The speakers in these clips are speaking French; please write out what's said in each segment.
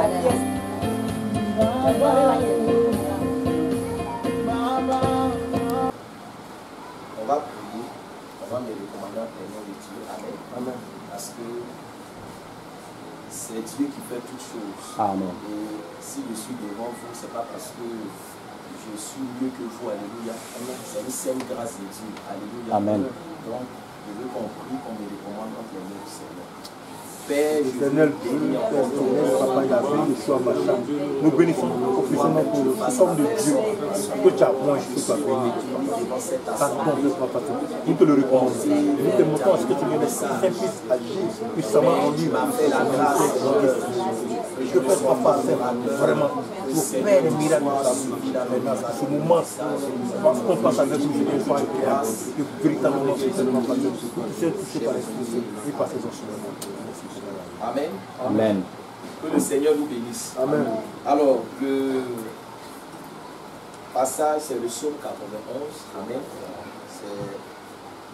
On va prier, on va me recommander au nom de Dieu. Amen. Amen. Parce que c'est Dieu qui fait toutes choses. Amen. Et si je suis devant vous, ce n'est pas parce que je suis mieux que vous. Alléluia. C'est une sainte grâce de Dieu. Alléluia. Amen. Donc, je veux qu'on prie, qu'on me recommande entre les mains du Seigneur. Père, Éternel Dieu, Père éternel, Papa Yahvé, soit ma chambre. Nous bénissons profondément pour le homme de Dieu que tu as point que tu as béni. Pardon, Papa, nous te le recommandons. Nous te montrons ce que tu viens de faire. Puisse agir puissamment en lui. Que Père soit passé vraiment pour faire les miracles dans ce moment. Parce qu'on passe avec nous, c'est une fois que véritablement c'est tellement passé. C'est par l'esprit et par ses enseignements. Amen. Amen. Que le Seigneur nous bénisse. Amen. Alors, le passage, c'est le psaume 91. Amen. C'est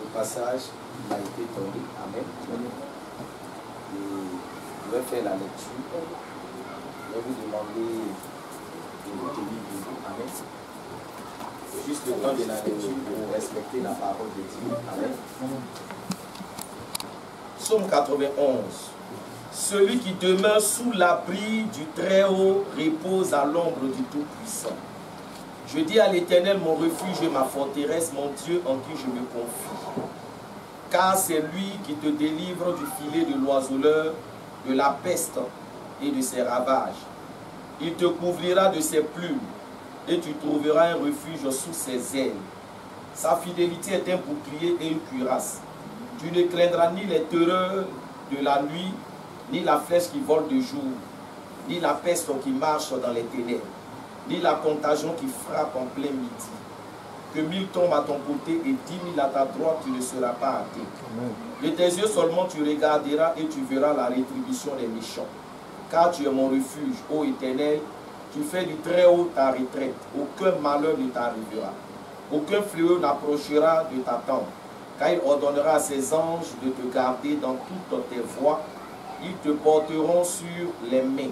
le passage qui a été donné. Amen. Et je vais faire la lecture. Je vais vous demander de vous tenir. Amen. Juste le temps de la lecture pour respecter la parole de Dieu. Amen. Psaume 91. Celui qui demeure sous l'abri du Très-Haut repose à l'ombre du Tout-Puissant. Je dis à l'Éternel, mon refuge et ma forteresse, mon Dieu en qui je me confie. Car c'est lui qui te délivre du filet de l'oiseleur, de la peste et de ses ravages. Il te couvrira de ses plumes et tu trouveras un refuge sous ses ailes. Sa fidélité est un bouclier et une cuirasse. Tu ne craindras ni les terreurs de la nuit, ni la flèche qui vole de jour, ni la peste qui marche dans les ténèbres, ni la contagion qui frappe en plein midi. Que 1000 tombent à ton côté et 10 000 à ta droite, tu ne seras pas atteint. De tes yeux seulement tu regarderas et tu verras la rétribution des méchants. Car tu es mon refuge, ô Éternel, tu fais du Très-Haut ta retraite. Aucun malheur ne t'arrivera. Aucun fléau n'approchera de ta tente. Car il ordonnera à ses anges de te garder dans toutes tes voies. Ils te porteront sur les mains,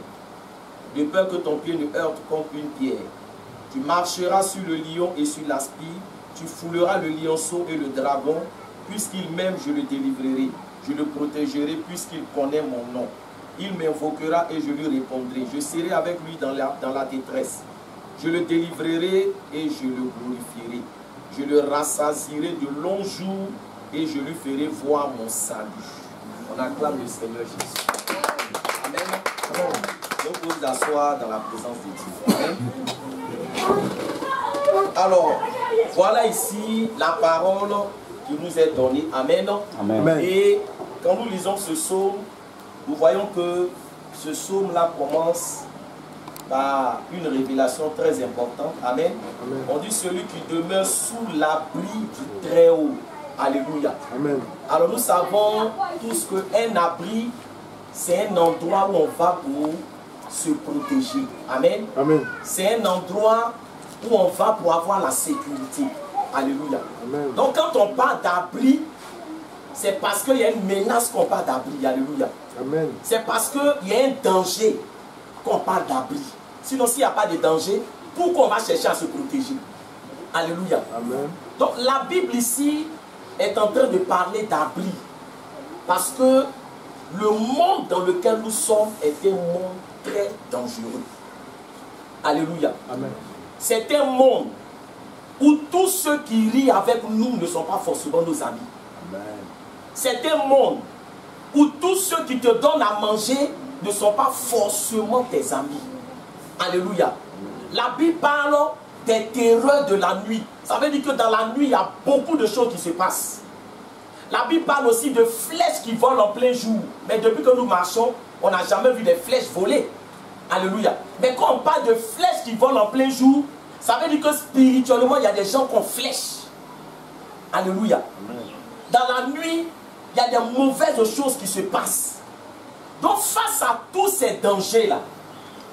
de peur que ton pied ne heurte contre une pierre. Tu marcheras sur le lion et sur l'aspi, tu fouleras le lionceau et le dragon, puisqu'il m'aime, je le délivrerai, je le protégerai, puisqu'il connaît mon nom. Il m'invoquera et je lui répondrai. Je serai avec lui dans la détresse. Je le délivrerai et je le glorifierai. Je le rassasierai de longs jours et je lui ferai voir mon salut. On acclame le Seigneur Jésus. Amen. Donc, vous vous asseoir dans la présence de Dieu. Amen. Alors, voilà ici la parole qui nous est donnée. Amen. Amen. Et quand nous lisons ce psaume, nous voyons que ce psaume-là commence par une révélation très importante. Amen. Amen. On dit celui qui demeure sous l'abri du Très-Haut. Alléluia. Amen. Alors nous savons tous qu'un abri, c'est un endroit où on va pour se protéger. Amen. Amen. C'est un endroit où on va pour avoir la sécurité. Alléluia. Amen. Donc quand on parle d'abri, c'est parce qu'il y a une menace qu'on parle d'abri. Alléluia. Amen. C'est parce qu'il y a un danger qu'on parle d'abri. Sinon, s'il n'y a pas de danger, pourquoi on va chercher à se protéger? Alléluia. Amen. Donc la Bible ici est en train de parler d'abri. Parce que le monde dans lequel nous sommes est un monde très dangereux. Alléluia. Amen. C'est un monde où tous ceux qui rient avec nous ne sont pas forcément nos amis. Amen. C'est un monde où tous ceux qui te donnent à manger ne sont pas forcément tes amis. Alléluia. La Bible parle des terreurs de la nuit. Ça veut dire que dans la nuit, il y a beaucoup de choses qui se passent. La Bible parle aussi de flèches qui volent en plein jour. Mais depuis que nous marchons, on n'a jamais vu des flèches voler. Alléluia. Mais quand on parle de flèches qui volent en plein jour, ça veut dire que spirituellement, il y a des gens qu'on flèche. Alléluia. Dans la nuit, il y a des mauvaises choses qui se passent. Donc face à tous ces dangers-là,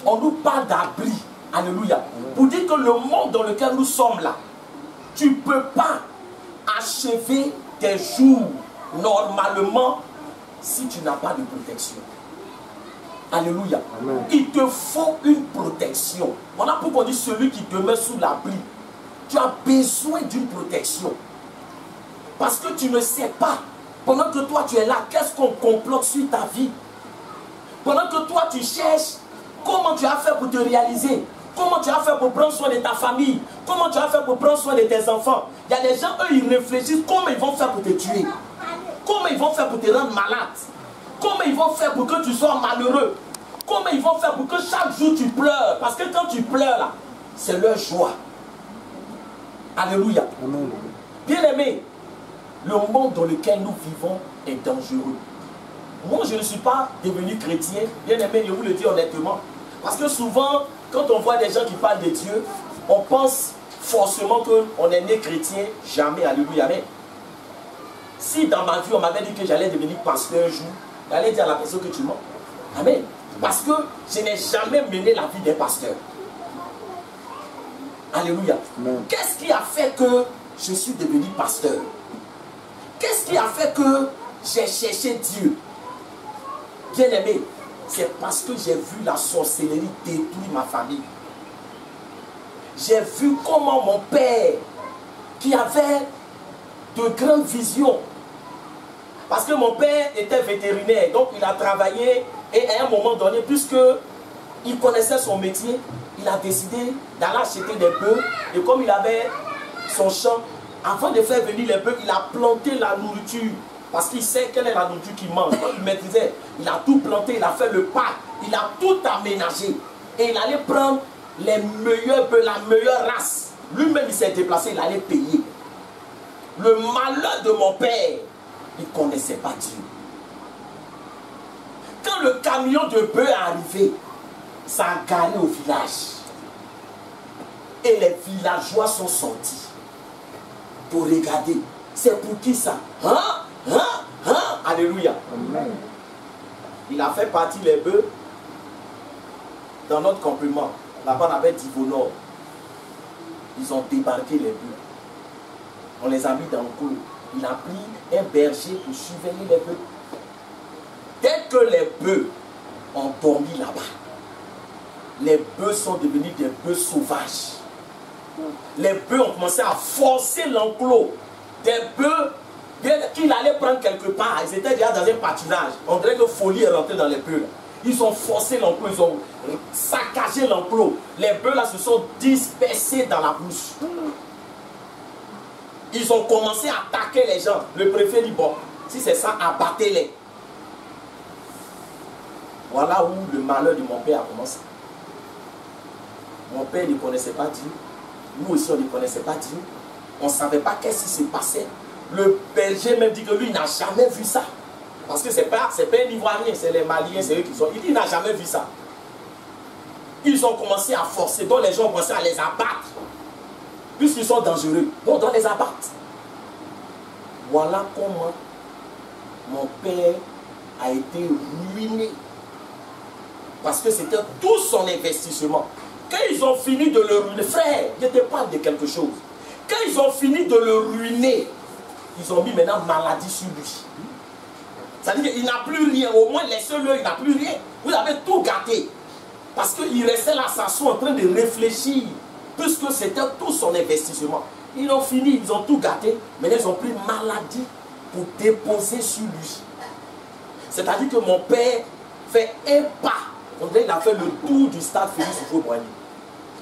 on nous parle d'abri. Alléluia. Pour dire que le monde dans lequel nous sommes là, tu ne peux pas achever tes jours normalement si tu n'as pas de protection. Alléluia. Amen. Il te faut une protection. Voilà pourquoi on dit celui qui demeure sous l'abri. Tu as besoin d'une protection. Parce que tu ne sais pas, pendant que toi tu es là, qu'est-ce qu'on complote sur ta vie? Pendant que toi tu cherches, comment tu as fait pour te réaliser? Comment tu as fait pour prendre soin de ta famille? Comment tu as fait pour prendre soin de tes enfants? Il y a des gens, eux, ils réfléchissent comment ils vont faire pour te tuer. Comment ils vont faire pour te rendre malade? Comment ils vont faire pour que tu sois malheureux? Comment ils vont faire pour que chaque jour tu pleures? Parce que quand tu pleures là, c'est leur joie. Alléluia. Amen. Bien-aimés, le monde dans lequel nous vivons est dangereux. Moi, je ne suis pas devenu chrétien, bien-aimé, je vous le dis honnêtement. Parce que souvent, quand on voit des gens qui parlent de Dieu, on pense forcément qu'on est né chrétien. Jamais, alléluia. Mais si dans ma vie, on m'avait dit que j'allais devenir pasteur un jour, j'allais dire à la personne que tu mens. Amen. Parce que je n'ai jamais mené la vie d'un pasteur. Alléluia. Qu'est-ce qui a fait que je suis devenu pasteur? Qu'est-ce qui a fait que j'ai cherché Dieu? Bien-aimé, c'est parce que j'ai vu la sorcellerie détruire ma famille. J'ai vu comment mon père, qui avait de grandes visions, parce que mon père était vétérinaire, donc il a travaillé, et à un moment donné, puisque il connaissait son métier, il a décidé d'aller acheter des bœufs, et comme il avait son champ, avant de faire venir les bœufs, il a planté la nourriture. Parce qu'il sait quelle est la nourriture qu'il mange. Quand il maîtrisait, il a tout planté, il a fait le pas, il a tout aménagé. Et il allait prendre les meilleurs bœufs, la meilleure race. Lui-même, il s'est déplacé, il allait payer. Le malheur de mon père, il ne connaissait pas Dieu. Quand le camion de bœufs est arrivé, ça a garé au village. Et les villageois sont sortis pour regarder. C'est pour qui ça? Alléluia. Amen. Il a fait partir les bœufs dans notre campement. Là-bas, on avait Divonor. Ils ont débarqué les bœufs. On les a mis dans le clos. Il a pris un berger pour surveiller les bœufs. Dès que les bœufs ont dormi là-bas, les bœufs sont devenus des bœufs sauvages. Les bœufs ont commencé à forcer l'enclos. Des bœufs qu'il allait prendre quelque part. Ils étaient déjà dans un pâturage. On dirait que folie est rentrée dans les bœufs. Ils ont forcé l'enclos, ils ont saccagé l'enclos. Les bœufs là se sont dispersés dans la bouche. Ils ont commencé à attaquer les gens. Le préfet dit, bon, si c'est ça, abattez-les. Voilà où le malheur de mon père a commencé. Mon père ne connaissait pas Dieu. Nous aussi, on ne connaissait pas Dieu. On ne savait pas qu'est-ce qui se passait. Le berger même dit que lui n'a jamais vu ça. Parce que ce n'est pas un Ivoirien, c'est les Maliens, c'est eux qui sont. Il dit qu'il n'a jamais vu ça. Ils ont commencé à forcer, donc les gens ont commencé à les abattre. Puisqu'ils sont dangereux, donc on doit les abattre. Voilà comment mon père a été ruiné. Parce que c'était tout son investissement. Quand ils ont fini de le ruiner, frère, je te parle de quelque chose. Quand ils ont fini de le ruiner, ils ont mis maintenant maladie sur lui. C'est-à-dire qu'il n'a plus rien. Au moins, laissez-le, il n'a plus rien. Vous avez tout gâté. Parce qu'il restait là, s'asseoir en train de réfléchir. Puisque c'était tout son investissement. Ils ont fini, ils ont tout gâté. Maintenant, ils ont pris maladie pour déposer sur lui. C'est-à-dire que mon père fait un pas. On dirait qu'il a fait le tour du stade Félix Houphouët-Boigny.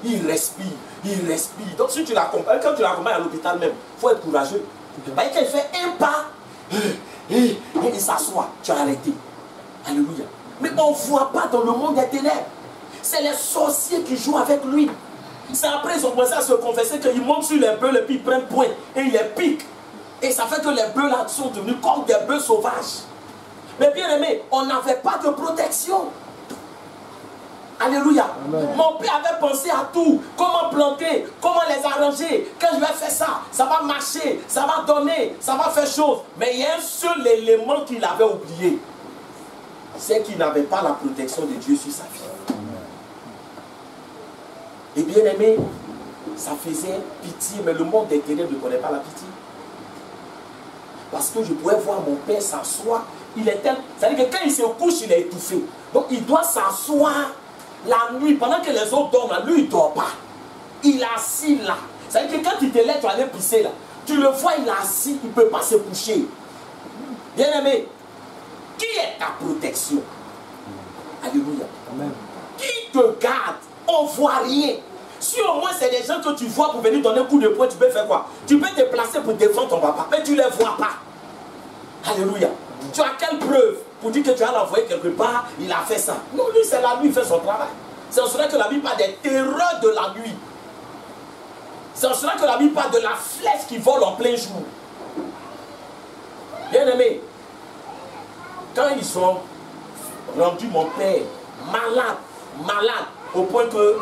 Il respire, il respire. Donc si tu l'accompagnes, quand tu l'accompagnes à l'hôpital même, il faut être courageux. Quand il fait un pas, il s'assoit, tu as arrêté. Alléluia. Mais on ne voit pas dans le monde des ténèbres. C'est les sorciers qui jouent avec lui. C'est après ils ont commencé à se confesser qu'ils montent sur les bœufs et puis ils prennent point et ils les piquent. Et ça fait que les bœufs là sont devenus comme des bœufs sauvages. Mais bien aimé, on n'avait pas de protection. Alléluia. Amen. Mon père avait pensé à tout. Comment planter, comment les arranger. Quand je vais faire ça, ça va marcher, ça va donner, ça va faire chose. Mais il y a un seul élément qu'il avait oublié. C'est qu'il n'avait pas la protection de Dieu sur sa vie. Et bien aimé, ça faisait pitié. Mais le monde des ténèbres ne connaît pas la pitié. Parce que je pouvais voir mon père s'asseoir. Il était, c'est-à-dire que quand il se couche, il est étouffé. Donc il doit s'asseoir la nuit, pendant que les autres dorment, lui il ne dort pas. Il est assis là. C'est-à-dire que quand tu te lèves, tu vas aller pisser là. Tu le vois, il est assis, il ne peut pas se coucher. Bien-aimé, qui est ta protection? Alléluia. Amen. Qui te garde? On ne voit rien. Si au moins c'est des gens que tu vois pour venir donner un coup de poing, tu peux faire quoi? Tu peux te placer pour défendre ton papa, mais tu ne les vois pas. Alléluia. Tu as quelle preuve pour dire que tu as l'envoyé quelque part, il a fait ça? Non, lui c'est la nuit, il fait son travail. C'est en cela que la Bible parle des terreurs de la nuit. C'est en cela que la Bible parle de la flèche qui vole en plein jour. Bien-aimé, quand ils ont rendu mon père malade, au point que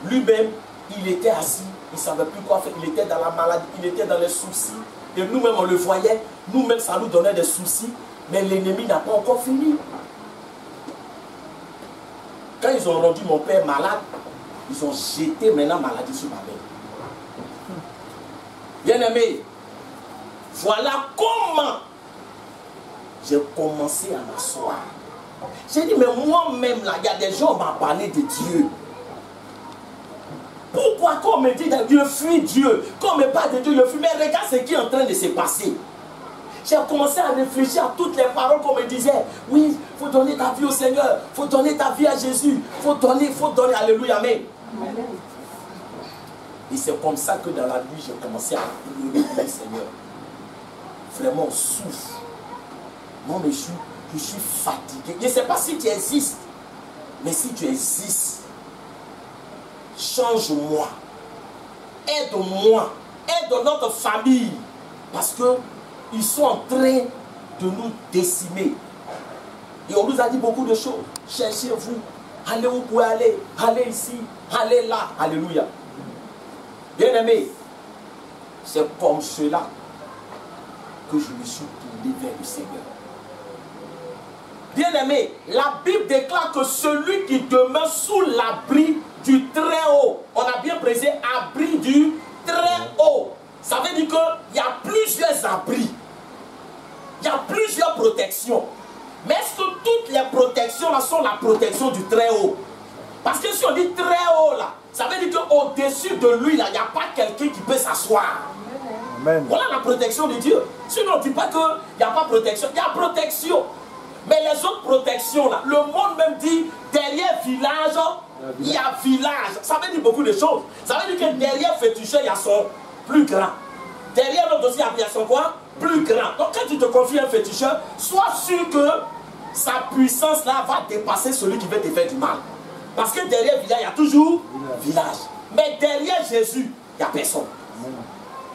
lui-même, il était assis, il ne savait plus quoi faire, il était dans la maladie, il était dans les soucis, et nous-mêmes on le voyait, nous-mêmes ça nous donnait des soucis, mais l'ennemi n'a pas encore fini. Quand ils ont rendu mon père malade, ils ont jeté maintenant maladie sur ma mère. Bien-aimé, voilà comment j'ai commencé à m'asseoir. J'ai dit, mais moi-même, là, il y a des gens qui m'ont parlé de Dieu. Pourquoi quand on me dit, je fuis Dieu, quand on me parle de Dieu, je fuis, mais regarde ce qui est en train de se passer. J'ai commencé à réfléchir à toutes les paroles qu'on me disait. Oui, il faut donner ta vie au Seigneur, il faut donner ta vie à Jésus, il faut donner, alléluia, amen. Et c'est comme ça que dans la nuit, j'ai commencé à pleurer pour le Seigneur. Vraiment, on souffre. Non, mais je suis fatigué. Je ne sais pas si tu existes, mais si tu existes, change-moi, aide-moi, aide notre famille, parce qu'ils sont en train de nous décimer. Et on nous a dit beaucoup de choses. Cherchez-vous, allez où vous pouvez aller, allez ici, allez là, alléluia. Bien-aimé, c'est comme cela que je me suis tourné vers le Seigneur. Bien-aimé, la Bible déclare que celui qui demeure sous l'abri du Très-Haut, on a bien précisé, abri du Très-Haut. Ça veut dire qu'il y a plusieurs abris. Il y a plusieurs protections. Mais est-ce que toutes les protections là sont la protection du Très-Haut? Parce que si on dit Très-Haut là, ça veut dire qu'au-dessus de lui là, il n'y a pas quelqu'un qui peut s'asseoir. Amen. Voilà la protection de Dieu. Sinon on ne dit pas qu'il n'y a pas protection. Il y a protection. Mais les autres protections là, le monde même dit derrière village, il y a village. Ça veut dire beaucoup de choses. Ça veut dire que derrière féticheur, il y a son plus grand. Derrière l'autre aussi, il y a son quoi? Plus grand. Donc quand tu te confies à un féticheur, sois sûr que sa puissance là va dépasser celui qui veut te faire du mal. Parce que derrière village, il y a toujours village. Mais derrière Jésus, il n'y a personne.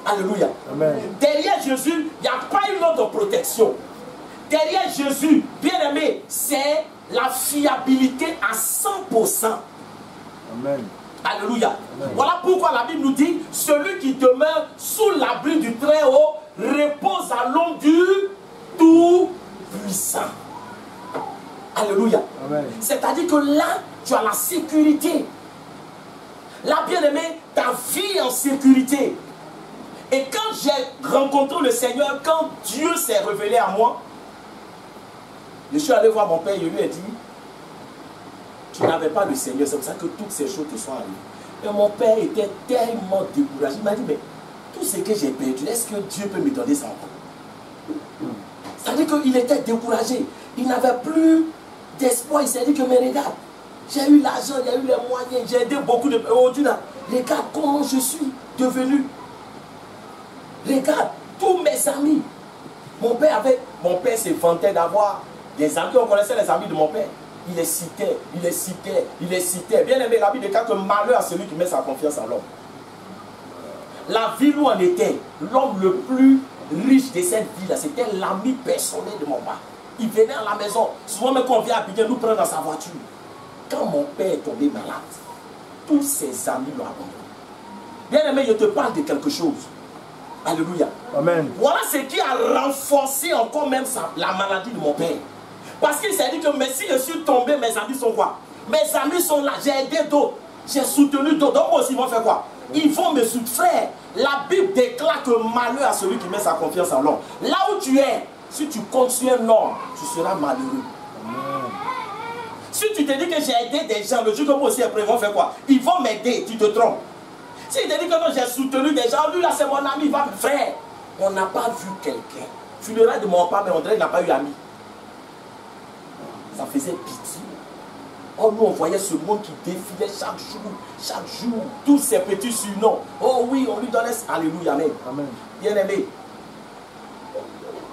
Alléluia. Amen. Derrière Jésus, il n'y a pas une autre protection. Derrière Jésus, bien aimé, c'est la fiabilité à 100%. Amen. Alléluia. Amen. Voilà pourquoi la Bible nous dit, celui qui demeure sous l'abri du Très-Haut repose à l'ombre du Tout-Puissant. Alléluia. C'est-à-dire que là, tu as la sécurité. Là, bien aimé, ta vie en sécurité. Et quand j'ai rencontré le Seigneur, quand Dieu s'est révélé à moi, je suis allé voir mon père, je lui ai dit, tu n'avais pas le Seigneur, c'est pour ça que toutes ces choses te sont arrivées. Et mon père était tellement découragé, il m'a dit, mais tout ce que j'ai perdu, est-ce que Dieu peut me donner ça encore? C'est-à-dire qu'il était découragé, il n'avait plus d'espoir, il s'est dit que, mais regarde, j'ai eu l'argent, il y a eu les moyens, j'ai aidé beaucoup de... Aujourd'hui, regarde comment je suis devenu. Regarde, tous mes amis. Mon père se vantait d'avoir des amis. On connaissait les amis de mon père. Il les citait, il les citait, il les citait. Bien aimé, la Bible déclare que malheur à celui qui met sa confiance en l'homme. La ville où on était, l'homme le plus riche de cette ville, c'était l'ami personnel de mon père. Il venait à la maison. Souvent, même quand on vient à Abidjan, nous prenons dans sa voiture. Quand mon père est tombé malade, tous ses amis l'ont abandonné. Bien aimé, je te parle de quelque chose. Alléluia. Amen. Voilà ce qui a renforcé encore même la maladie de mon père. Parce qu'il s'est dit que mais si je suis tombé, mes amis sont quoi? Mes amis sont là, j'ai aidé d'autres, j'ai soutenu d'autres. Donc moi aussi, ils vont faire quoi? Ils vont me soutenir. La Bible déclare que malheur à celui qui met sa confiance en l'homme. Là où tu es, si tu comptes sur un homme, tu seras malheureux. Amen. Si tu te dis que j'ai aidé des gens, le jour que moi aussi après, ils vont faire quoi? Ils vont m'aider, tu te trompes. Si tu te dis que non, j'ai soutenu des gens, lui là c'est mon ami, il va me faire. On n'a pas vu quelqu'un. Funérailles de mon père, mais André n'a pas eu ami. Ça faisait pitié. Oh, nous on voyait ce monde qui défilait chaque jour, tous ces petits surnoms. Oh oui, on lui donnait. Alléluia, amen. Amen. Bien aimé,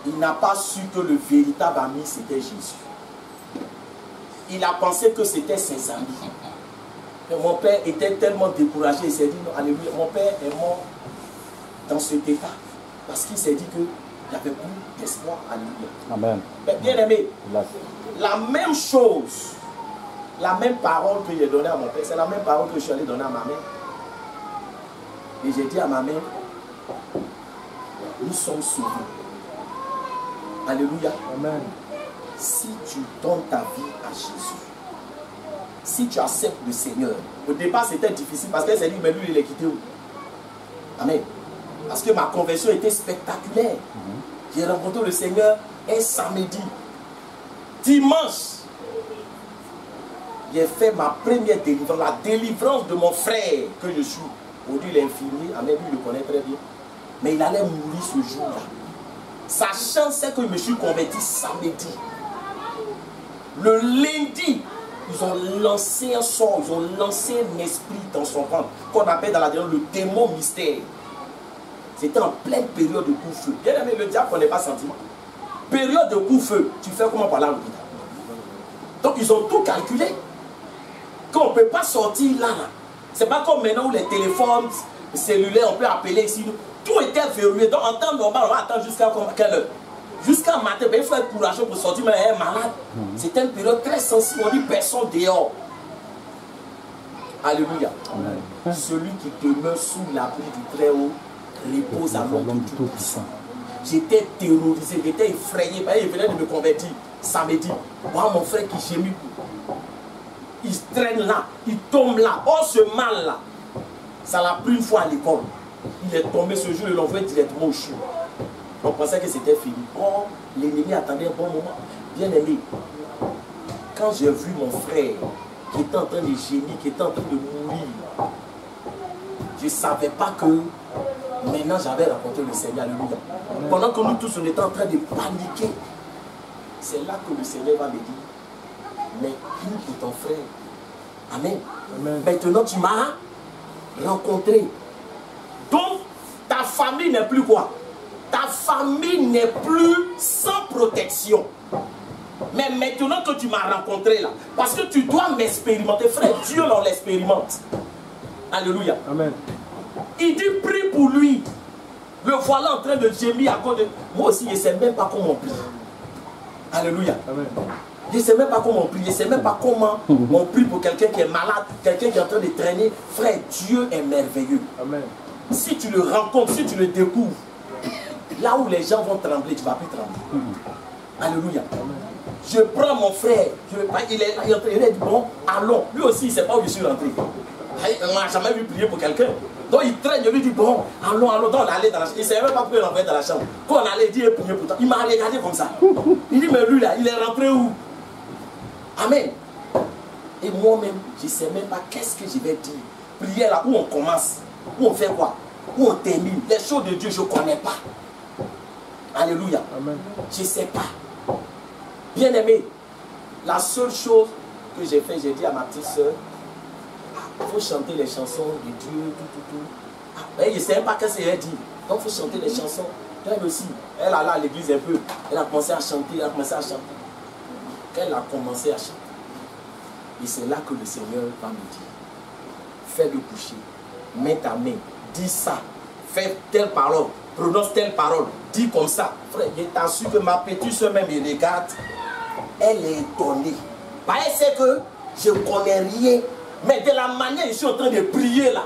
il n'a pas su que le véritable ami c'était Jésus. Il a pensé que c'était ses amis. Et mon père était tellement découragé, il s'est dit, non, alléluia, mon père est mort dans cet état. Parce qu'il s'est dit qu'il n'y avait plus d'espoir. Alléluia. Amen. Mais bien aimé, la même chose, la même parole que j'ai donnée à mon père, c'est la même parole que je suis allé donner à ma mère. Et j'ai dit à ma mère, nous sommes sauvés. Alléluia. Amen. Si tu donnes ta vie à Jésus, si tu acceptes le Seigneur, au départ c'était difficile parce qu'elle s'est dit, mais lui il est quitté où? Amen. Parce que ma conversion était spectaculaire. J'ai rencontré le Seigneur un samedi. Dimanche, j'ai fait ma première délivrance, la délivrance de mon frère que je suis. Aujourd'hui, il est infirmier, Amen, lui, il le connaît très bien. Mais il allait mourir ce jour-là. Sa chance, c'est que je me suis converti samedi. Le lundi, ils ont lancé un sort, ils ont lancé un esprit dans son ventre, qu'on appelle dans la diable le démon mystère. C'était en pleine période de coup-feu. Bien aimé, le diable ne connaît pas sentiment. Période de coup-feu, tu fais comment par là? Donc ils ont tout calculé. Qu'on ne peut pas sortir là. C'est pas comme maintenant où les téléphones cellulaires, on peut appeler ici. Tout était verrouillé. Donc en temps normal, on va attendre jusqu'à quelle heure? Jusqu'à matin, il faut être courageux pour sortir, mais elle est malade. C'était une période très sensible. On dit personne dehors. Alléluia. Amen. Celui qui demeure sous l'abri du Très-Haut repose à l'ombre du Tout-Puissant. J'étais terrorisé, j'étais effrayé. Il venait de me convertir samedi. Moi, mon frère qui gémit. Il traîne là, il tombe là. Oh, ce mal-là, ça l'a pris une fois à l'école. Il est tombé ce jour, il l'a envoyé directement au chou. On pensait que c'était fini. Oh, l'ennemi attendait un bon moment. Bien aimé, quand j'ai vu mon frère qui était en train de gémir, qui était en train de mourir, je ne savais pas que maintenant j'avais rencontré le Seigneur. Alléluia. Pendant que nous tous on était en train de paniquer, c'est là que le Seigneur va me dire, mais prie pour ton frère. Amen. Amen. Maintenant tu m'as rencontré. Donc ta famille n'est plus quoi? Ta famille n'est plus sans protection. Mais maintenant que tu m'as rencontré là, parce que tu dois m'expérimenter, frère, Dieu on l'expérimente. Alléluia. Amen. Il dit prie pour lui. Le voilà en train de gémir à cause de... Moi aussi, je ne sais même pas comment on prie. Alléluia. Amen. Je ne sais même pas comment on prie. Je ne sais même pas comment on prie pour quelqu'un qui est malade, quelqu'un qui est en train de traîner. Frère, Dieu est merveilleux. Amen. Si tu le rencontres, si tu le découvres, là où les gens vont trembler, tu ne vas plus trembler. Alléluia. Amen. Je prends mon frère, il est bon, allons. Lui aussi, il ne sait pas où je suis rentré. On ne m'a jamais vu prier pour quelqu'un. Donc il traîne, je lui dis bon, allons, allons. Donc on allait dans la chambre. Il ne savait même pas pourquoi il rentrait dans la chambre. Quand on allait dire prier pour toi, il m'a regardé comme ça. Il dit mais lui là, il est rentré où? Amen. Et moi-même, je ne sais même pas qu'est-ce que je vais dire. Prière là où on commence, où on fait quoi, où on termine. Les choses de Dieu, je ne connais pas. Alléluia. Amen. Je ne sais pas. Bien aimé, la seule chose que j'ai fait, j'ai dit à ma petite soeur, il faut chanter les chansons de Dieu, tout. Je ne sais même pas qu'est-ce qu'elle dit. Donc il faut chanter les chansons. Elle aussi, elle allait à l'église un peu. Elle a commencé à chanter, Quand elle a commencé à chanter, et c'est là que le Seigneur va me dire, fais le coucher, mets ta main, dis ça, fais telle parole, prononce telle parole, dis comme ça. Frère, je t'assure que ma petite soeur même me regarde, elle est étonnée. Elle sait que je ne connais rien. Mais de la manière je suis en train de prier là,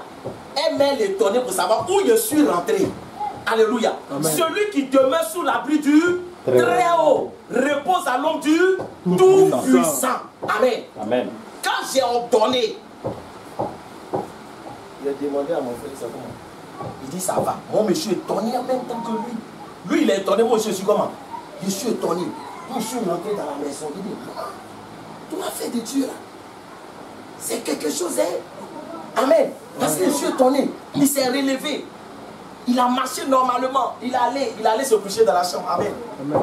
elle m'est étonnée pour savoir où je suis rentré. Alléluia. Amen. Celui qui demeure sous l'abri du Très-Haut repose à l'ombre du Tout-Puissant. Amen. Amen. Quand j'ai ordonné, il a demandé à mon frère, ça va. Il dit ça va. Moi, je suis étonné en même temps que lui. Lui, il est étonné, moi je suis comment? Je suis étonné. Quand je suis rentré dans la maison, il dit, Tu m'as fait de Dieu là. C'est quelque chose, hein? Amen. Parce que Dieu est étonné. Il s'est relevé. Il a marché normalement. Il allait se coucher dans la chambre. Amen.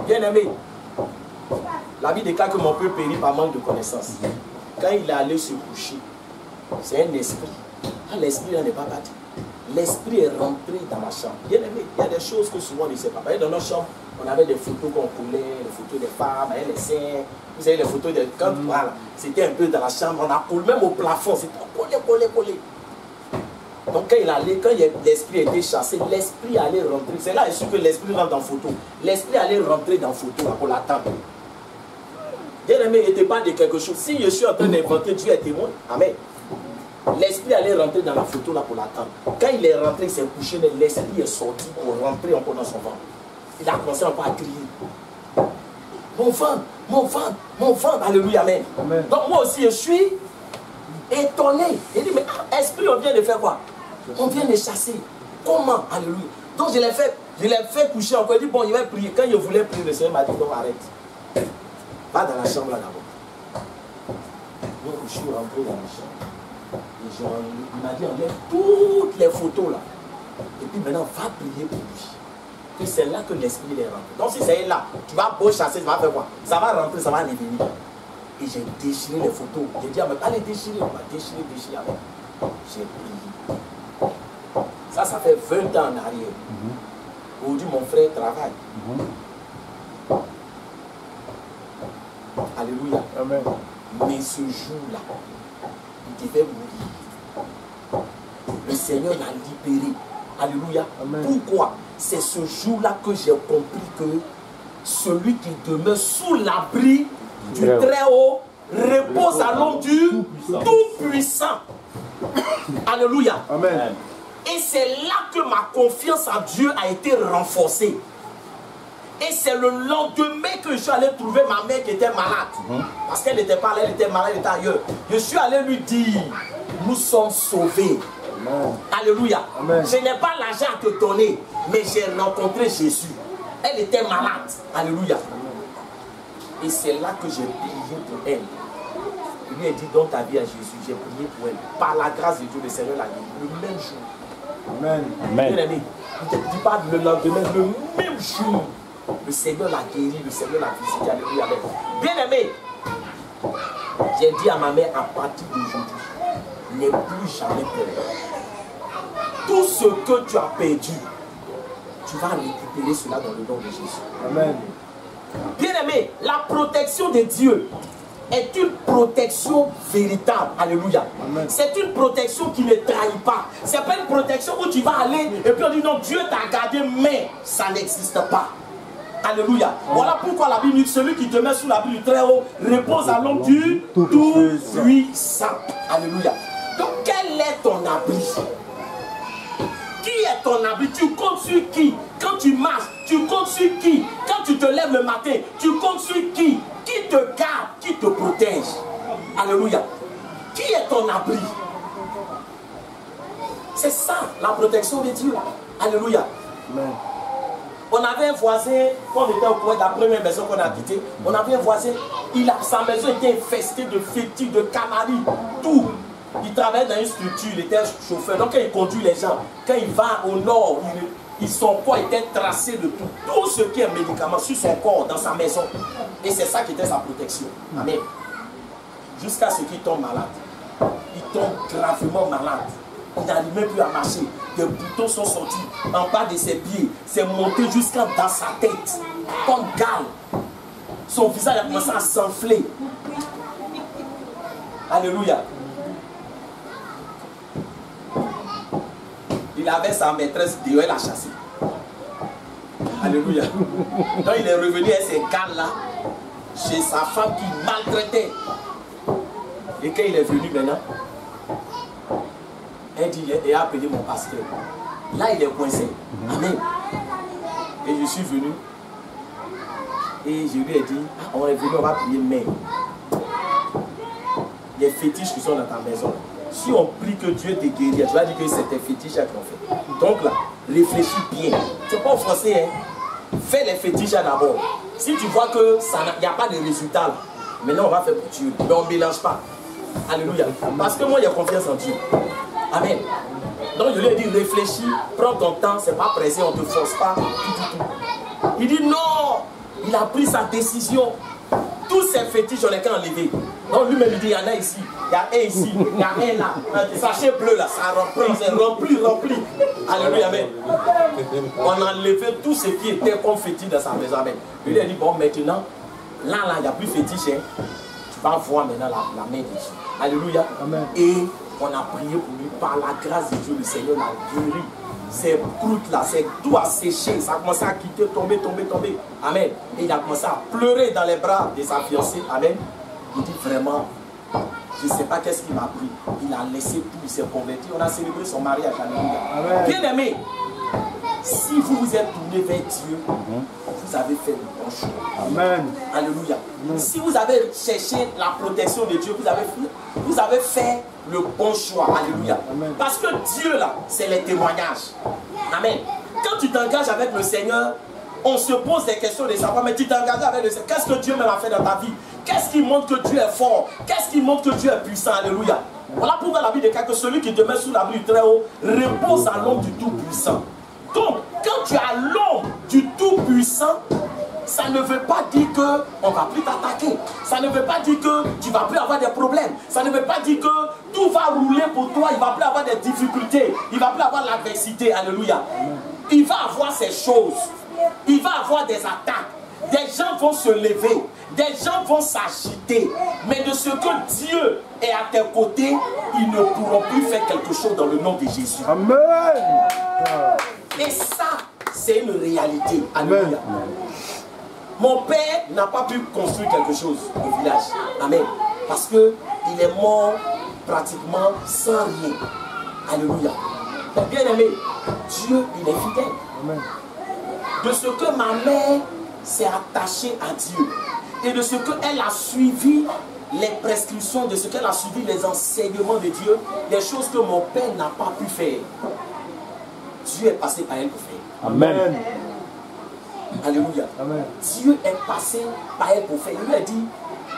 Bien aimé. La Bible déclare que mon peuple périt par manque de connaissance. Quand il est allé se coucher, c'est un esprit. L'esprit n'est pas parti. L'esprit est rentré dans la chambre. Bien aimé, il y a des choses que souvent on ne sait pas. Dans nos chambres, on avait des photos qu'on coulait, les photos des femmes, les seins. Vous savez, les photos de quand voilà, c'était un peu dans la chambre, on a collé même au plafond, c'était collé. Donc quand il allait, quand l'esprit a été chassé, l'esprit allait rentrer. C'est là que l'esprit rentre dans la photo. L'esprit allait rentrer dans la photo là, pour l'attendre. Bien aimé, il n'était pas de quelque chose. Si je suis en train d'inventer, Dieu est témoin. Amen. L'esprit allait rentrer dans la photo là pour l'attendre. Quand il est rentré, il s'est couché, mais l'esprit est sorti pour rentrer encore dans son ventre. Il a commencé encore à crier. Mon ventre, alléluia, amen. Amen. Donc moi aussi, je suis étonné. Il dit, mais esprit, on vient de faire quoi? On vient de chasser. Comment? Alléluia. Donc je l'ai fait coucher encore. Il dit, bon, il va prier. Quand je voulais prier, le Seigneur m'a dit, non, arrête. Va dans la chambre là d'abord. Donc je suis rentré dans la chambre. Il m'a dit, enlève toutes les photos là. Et puis maintenant, va prier pour lui. Que c'est là que l'esprit est rentré. Donc si c'est là, tu vas beau chasser, ça va faire quoi? Ça va rentrer, ça va revenir. Et j'ai déchiré les photos. J'ai dit, mais pas les déchirer, on va déchirer. J'ai prié. Ça fait 20 ans en arrière. Aujourd'hui, mon frère travaille. Alléluia. Amen. Mais ce jour-là, il devait mourir. Le Seigneur l'a libéré. Alléluia. Amen. Pourquoi? C'est ce jour-là que j'ai compris que celui qui demeure sous l'abri du Très-Haut repose à l'ombre du Tout-Puissant. Alléluia. Amen. Et c'est là que ma confiance en Dieu a été renforcée. Et c'est le lendemain que je suis allé trouver ma mère qui était malade. Parce qu'elle n'était pas là, elle était malade, elle était ailleurs. Je suis allé lui dire, nous sommes sauvés. Amen. Alléluia. Amen. Je n'ai pas l'argent à te donner, mais j'ai rencontré Jésus. Elle était malade. Alléluia. Et c'est là que j'ai prié pour elle. Il lui a dit, donne ta vie à Jésus. J'ai prié pour elle. Par la grâce de Dieu, le Seigneur l'a guéri. Le même jour. Amen. Amen. Bien aimé, je ne te dis pas le lendemain, le même jour. Le Seigneur l'a guéri, le Seigneur l'a visité. Alléluia. Bien aimé, j'ai dit à ma mère, à partir d'aujourd'hui, n'aie plus jamais peur. Tout ce que tu as perdu, tu vas récupérer cela dans le nom de Jésus. Amen. Bien aimé, la protection de Dieu est une protection véritable. Alléluia. C'est une protection qui ne trahit pas. Ce n'est pas une protection où tu vas aller et puis on dit non, Dieu t'a gardé, mais ça n'existe pas. Alléluia. Voilà pourquoi la Bible dit celui qui demeure sous l'abri du Très-Haut repose à l'ombre du Tout-Puissant. Alléluia. Donc quel est ton abri? Qui est ton abri? Tu comptes sur qui? Quand tu marches, tu comptes sur qui? Quand tu te lèves le matin, tu comptes sur qui? Qui te garde? Qui te protège? Alléluia. Qui est ton abri? C'est ça, la protection de Dieu. Alléluia. Amen. On avait un voisin, quand on était au coin de la première maison qu'on a quittée, on avait un voisin, sa maison était infestée de fétiches, de canaries, tout. Il travaillait dans une structure, il était chauffeur. Donc quand il conduit les gens, quand il va au nord, son corps était tracé de tout. Tout ce qui est médicament sur son corps, dans sa maison. Et c'est ça qui était sa protection. Amen. Jusqu'à ce qu'il tombe malade. Il tombe gravement malade. Il n'arrive même plus à marcher. Des boutons sont sortis en bas de ses pieds. C'est monté jusqu'à dans sa tête. Comme gale. Son visage a commencé à s'enfler. Alléluia. Il avait sa maîtresse dehors, elle l'a chassé. Alléluia. Donc il est revenu avec ces gales-là chez sa femme qui maltraitait. Et quand il est venu maintenant, elle dit, il a appelé mon pasteur. Là, il est coincé. Amen. Et je suis venu. Et je lui ai dit, on est venu, on va prier, mais les fétiches qui sont dans ta maison, si on prie que Dieu te guérit, tu vas dire que c'est tes fétiches qui ont fait. Donc là, réfléchis bien. Tu n'es pas forcé, hein. Fais les fétiches d'abord. Si tu vois qu'il n'y a pas de résultat, Maintenant, on va faire pour Dieu. Mais on ne mélange pas. Alléluia. Parce que moi, il y a confiance en Dieu. Amen. Donc, je lui ai dit, réfléchis, prends ton temps, c'est pas pressé, on ne te force pas. Il dit non. Il a pris sa décision. Tous ces fétiches, on les qu'à enlever. Donc, lui-même, il dit, il y en a ici, il y a un ici, il y a un là. Un sachet bleu là, ça reprend, c'est rempli. Alléluia, amen. On a enlevé tout ce qui était comme fétiche dans sa maison. Amen. Lui, il a dit, bon, maintenant, là, il n'y a plus fétiche. Hein. Tu vas voir maintenant la main de Dieu. Alléluia. Amen. Et on a prié pour lui. Par la grâce de Dieu, le Seigneur l'a guéri. Ces croûtes là, tout a séché. Ça a commencé à quitter, tomber. Amen. Et il a commencé à pleurer dans les bras de sa fiancée. Amen. Il dit vraiment, je ne sais pas qu'est-ce qu'il m'a pris. Il a laissé tout, il s'est converti. On a célébré son mariage. Alléluia. Bien aimé, si vous vous êtes tourné vers Dieu, vous avez fait le bon choix. Amen. Alléluia. Amen. Si vous avez cherché la protection de Dieu, vous avez fait le bon choix. Alléluia. Amen. Parce que Dieu, là, c'est les témoignages. Amen. Quand tu t'engages avec le Seigneur, on se pose des questions de savoir, mais tu t'engages avec le Seigneur. Qu'est-ce que Dieu m'a fait dans ta vie? Qu'est-ce qui montre que Dieu est fort? Qu'est-ce qui montre que Dieu est puissant? Alléluia. Voilà pourquoi la Bible déclare que celui qui te met sous l'abri du Très-Haut repose à l'ombre du Tout-Puissant. Donc, quand tu as l'ombre du Tout-Puissant, ça ne veut pas dire qu'on ne va plus t'attaquer. Ça ne veut pas dire que tu ne vas plus avoir des problèmes. Ça ne veut pas dire que tout va rouler pour toi. Il ne va plus avoir des difficultés. Il ne va plus avoir l'adversité. Alléluia. Il va avoir ces choses. Il va avoir des attaques. Des gens vont se lever. Des gens vont s'agiter. Mais de ce que Dieu est à tes côtés, ils ne pourront plus faire quelque chose dans le nom de Jésus. Amen. Et ça, c'est une réalité. Alléluia. Mon père n'a pas pu construire quelque chose au village. Amen. Parce qu'il est mort pratiquement sans rien. Alléluia. Mais bien aimé, Dieu, il est fidèle. Amen. De ce que ma mère s'est attachée à Dieu et de ce qu'elle a suivi les prescriptions, de ce qu'elle a suivi les enseignements de Dieu, les choses que mon père n'a pas pu faire, Dieu est passé par elle pour faire. Amen. Alléluia. Amen. Dieu est passé par elle pour faire. Il lui a dit,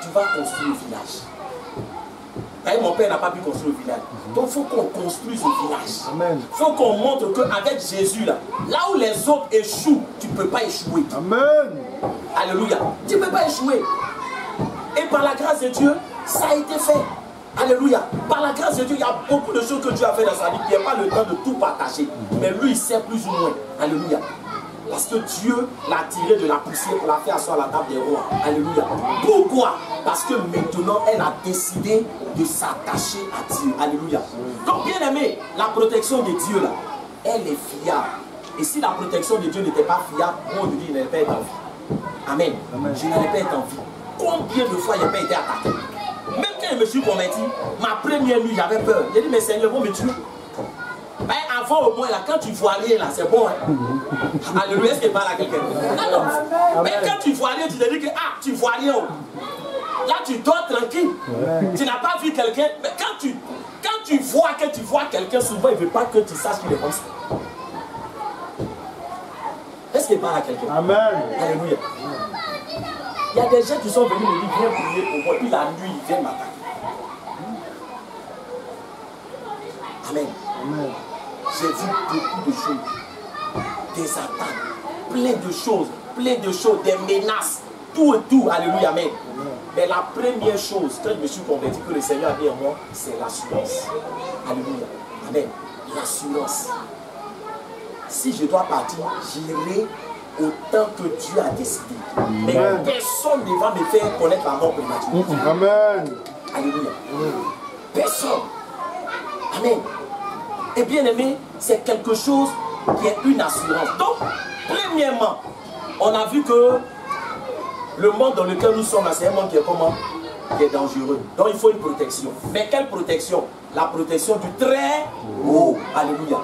tu vas construire le village. Et mon père n'a pas pu construire le village. Donc il faut qu'on construise le village. Il faut qu'on montre qu'avec Jésus, là où les autres échouent, tu ne peux pas échouer. Amen. Alléluia. Tu ne peux pas échouer. Et par la grâce de Dieu, ça a été fait. Alléluia. Par la grâce de Dieu, il y a beaucoup de choses que Dieu a fait dans sa vie. Il n'y a pas le temps de tout partager. Mais lui, il sait plus ou moins. Alléluia. Parce que Dieu l'a tiré de la poussière pour la faire asseoir à la table des rois. Alléluia. Pourquoi? Parce que maintenant, elle a décidé de s'attacher à Dieu. Alléluia. Donc, bien aimé, la protection de Dieu, là, elle est fiable. Et si la protection de Dieu n'était pas fiable, moi, je dis, il n'allait pas être en vie. Amen. Amen. Je n'allais pas être en vie. Combien de fois il n'a pas été attaqué? Même quand je me suis converti, ma première nuit, j'avais peur. J'ai dit, mais Seigneur, vous me tuez. Ben, avant au moins, là, quand tu vois rien, là, c'est bon. Hein? Alléluia, est-ce qu'il parle à quelqu'un? Non. Mais quand tu vois rien, tu te dis que, ah, tu vois rien. Là, tu dors tranquille. Tu n'as pas vu quelqu'un. Mais quand tu vois que tu vois quelqu'un, souvent, il ne veut pas que tu saches qu'il est comme ça. Est-ce qu'il parle à quelqu'un? Amen. Alléluia. Il y a des gens qui sont venus me dire, viens prier pour moi. Puis la nuit, ils viennent m'attaquer. Amen. Amen. J'ai vu beaucoup de choses. Des attaques. Plein de choses. Des menaces. Tout et tout. Alléluia. Amen. Amen. Mais la première chose, quand je me suis converti, que le Seigneur a dit en moi, c'est l'assurance. Alléluia. Amen. L'assurance. Si je dois partir, j'irai autant que Dieu a décidé. Amen. Mais personne ne va me faire connaître la mort prématurée. Amen. Alléluia. Amen. Personne. Amen. Et bien aimé, c'est quelque chose qui est une assurance. Donc, premièrement, on a vu que le monde dans lequel nous sommes, c'est un monde qui est comment? Qui est dangereux. Donc il faut une protection. Mais quelle protection? La protection du Très-Haut. Alléluia.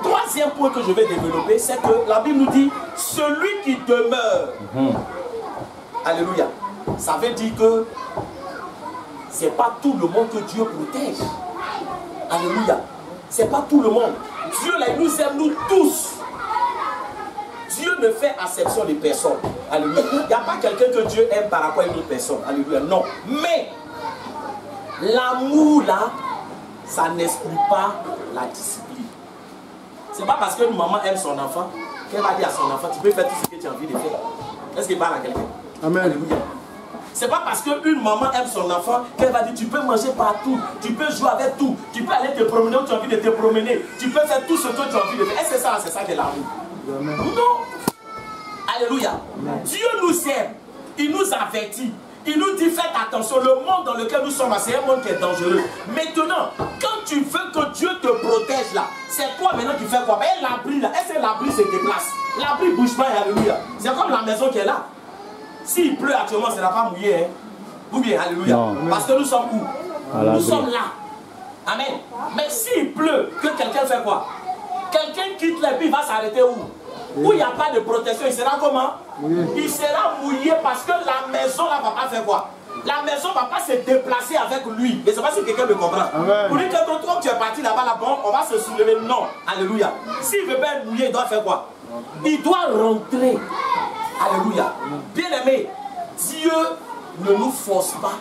Troisième point que je vais développer, c'est que la Bible nous dit, celui qui demeure. Alléluia. Ça veut dire que ce n'est pas tout le monde que Dieu protège. Alléluia. Ce n'est pas tout le monde. Dieu là, il nous aime nous tous. Dieu ne fait acception de personne. Alléluia. Il n'y a pas quelqu'un que Dieu aime par rapport à une autre personne. Alléluia. Non. Mais l'amour là, ça n'exclut pas la discipline. C'est pas parce qu'une maman aime son enfant qu'elle va dire à son enfant, tu peux faire tout ce que tu as envie de faire. Est-ce qu'il parle à quelqu'un? Amen. Alléluia. C'est pas parce qu'une maman aime son enfant qu'elle va dire tu peux manger partout, tu peux jouer avec tout, tu peux aller te promener où tu as envie de te promener, tu peux faire tout ce que tu as envie de faire. Est-ce que c'est ça que l'amour? Non. Alléluia. Amen. Dieu nous aime, il nous avertit, il nous dit faites attention, le monde dans lequel nous sommes, c'est un monde qui est dangereux. Maintenant, quand tu veux que Dieu te protège là, c'est toi maintenant qui fais quoi? Et l'abri là, est-ce que l'abri se déplace? L'abri bouge pas, alléluia. C'est comme la maison qui est là. S'il pleut actuellement, ça ne va pas mouiller. Hein? Ou bien, alléluia. Non. Parce que nous sommes où? Nous sommes là. Amen. Mais s'il pleut, que quelqu'un fait quoi? Quelqu'un quitte les puis il va s'arrêter où? Où il n'y a pas de protection, il sera comment? Il sera mouillé parce que la maison là ne va pas faire quoi? La maison ne va pas se déplacer avec lui. Je ne sais pas si quelqu'un me comprend. Amen. Pour dire que quand tu es parti là-bas, on va se soulever. Non. Alléluia. S'il ne veut pas être mouillé, il doit faire quoi? Il doit rentrer. Alléluia. Bien-aimé, Dieu ne nous force pas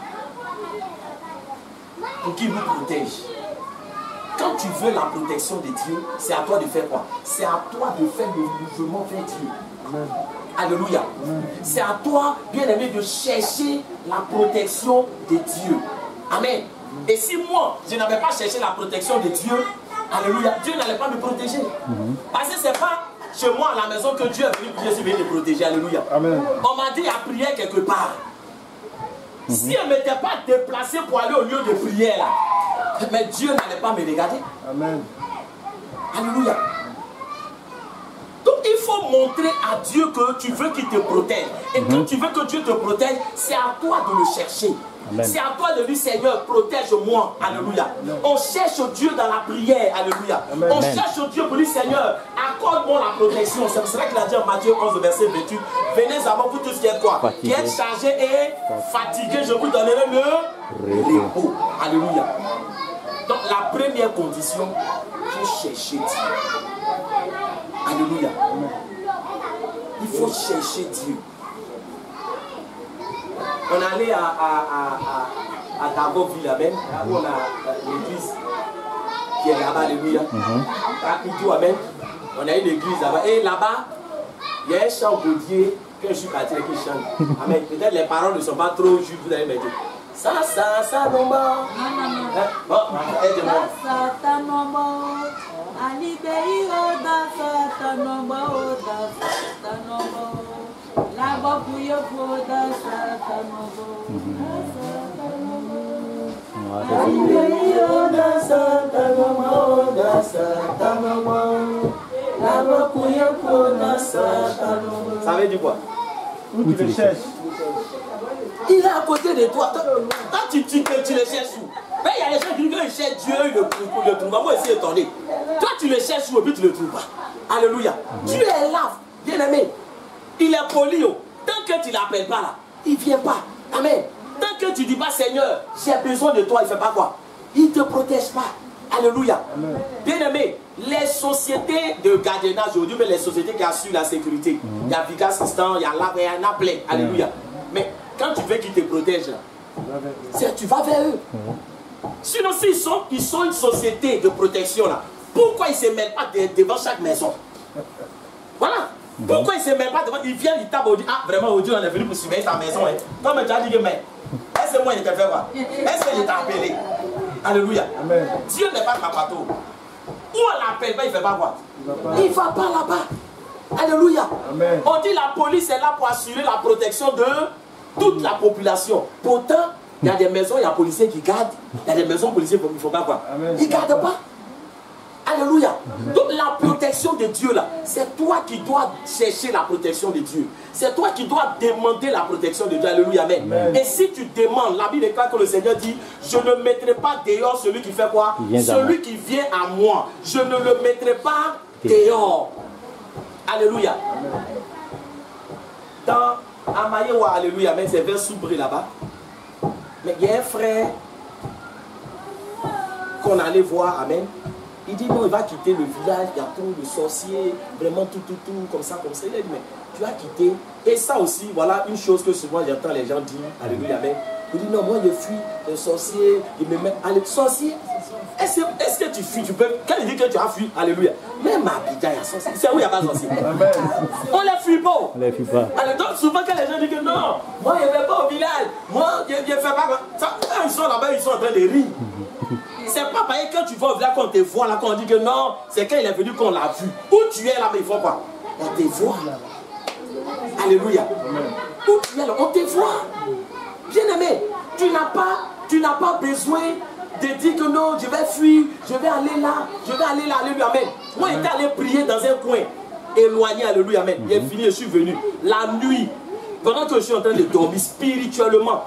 pour qu'il nous protège. Quand tu veux la protection de Dieu, c'est à toi de faire quoi? C'est à toi de faire le mouvement vers Dieu. Amen. Alléluia. C'est à toi, bien-aimé, de chercher la protection de Dieu. Amen. Et si moi, je n'avais pas cherché la protection de Dieu, alléluia, Dieu n'allait pas me protéger. Parce que ce n'est pas chez moi à la maison que Dieu est venu prier, je suis venu te protéger. Alléluia. Amen. On m'a dit à prier quelque part. Si elle ne m'était pas déplacée pour aller au lieu de prière là, mais Dieu n'allait pas me regarder. Amen. Alléluia. Donc il faut montrer à Dieu que tu veux qu'il te protège. Et quand tu veux que Dieu te protège, c'est à toi de le chercher. C'est à toi de dire Seigneur, protège-moi. Alléluia. On cherche Dieu dans la prière. Alléluia. Amen. On cherche Dieu pour dire Seigneur, accorde-moi la protection. C'est pour cela qu'il a dit en Matthieu 11, verset 28. Venez à moi pour tous qui êtes quoi? Qui êtes chargés et fatigués, je vous donnerai le repos. Alléluia. Donc la première condition, il faut chercher Dieu. Alléluia. Il faut chercher Dieu. On est allé à Dagoville, amen, où on a l'église qui est là-bas, alléluia. À Itou, amen. On a eu l'église là-bas. Et là-bas, il y a un chant gaudier que je suis parti qui chante. Amen. Peut-être les paroles ne sont pas trop justes, vous allez me dire. Ça, non, bon, aide-moi. Ça veut dire quoi? Où tu le cherches? Il est à côté de toi. Quand tu le cherches où? Mais il y a des gens qui disent qu'ils cherchent Dieu, ils ne le trouvent pas. Moi, c'est étonné. Toi, tu le cherches où et puis tu ne le trouves pas. Alléluia. Dieu est là, bien aimé. Il est poli. Tant que tu ne l'appelles pas là, il ne vient pas. Amen. Tant que tu ne dis pas Seigneur, j'ai besoin de toi, il ne fait pas quoi? Il ne te protège pas. Alléluia. Bien aimé, les sociétés de gardiennage aujourd'hui, mais les sociétés qui assurent la sécurité, il y a Viga Assistant, il y a là, il y en a plein. Alléluia. Mais quand tu veux qu'ils te protègent, tu vas vers eux. Sinon, s'ils sont une société de protection là, pourquoi ils ne se mettent pas devant chaque maison? Voilà. Pourquoi ils ne se mettent pas devant? Ils viennent, ils tapent, ils disent ah vraiment aujourd'hui on est venu pour surveiller ta maison. Hein. Comme tu as dit que mais est-ce que moi je te fais quoi? Est-ce que je t'ai appelé? Alléluia. Amen. Dieu n'est pas capato. Où on l'appelle pas, il ne fait pas quoi? Il ne va pas là-bas. Alléluia. Amen. On dit la police est là pour assurer la protection de toute la population. Pourtant, il y a des maisons, il y a des policiers qui gardent. Il y a des maisons policiers qui ne font pas quoi? Amen. Ils ne gardent pas. Alléluia. Donc la protection de Dieu là, c'est toi qui dois chercher la protection de Dieu. C'est toi qui dois demander la protection de Dieu. Alléluia. Amen. Amen. Et si tu demandes, la Bible déclare que le Seigneur dit, je ne mettrai pas dehors celui qui fait quoi? Celui qui vient à moi. Je ne le mettrai pas dehors. Alléluia. Amen. Dans Amayewa, alléluia, mais c'est vers Soubré là-bas. Mais il y a un frère qu'on allait voir, amen. Il dit non, il va quitter le village, il y a trop de sorciers, vraiment tout, comme ça. Il a dit, mais tu vas quitter. Et ça aussi, voilà une chose que souvent j'entends les gens dire, alléluia, amen. Il dit non, moi je fuis les sorciers, ils me mettent, allez, sorciers. Est-ce que tu fuis, tu peux, quand il dit que tu as fui, alléluia, même à Abidjan, il y a sorciers. C'est où il n'y a pas de sorciers. On les fuit pas. On les fuit pas. Alors, donc souvent quand les gens disent que non, moi je ne vais pas au village, moi je ne fais pas ça, quand ils sont là-bas, ils sont en train de rire. C'est pas pareil quand tu vas au village qu'on te voit là, qu'on dit que non, c'est quand il est venu qu'on l'a vu. Où tu es là, mais il faut pas. On te voit. Alléluia. Où tu es là, on te voit. Bien aimé, tu n'as pas besoin de dire que non, je vais fuir, je vais aller là, alléluia, amen. Moi, j'étais allé prier dans un coin, éloigné, alléluia, amen. Il est fini, je suis venu. La nuit, pendant que je suis en train de dormir spirituellement,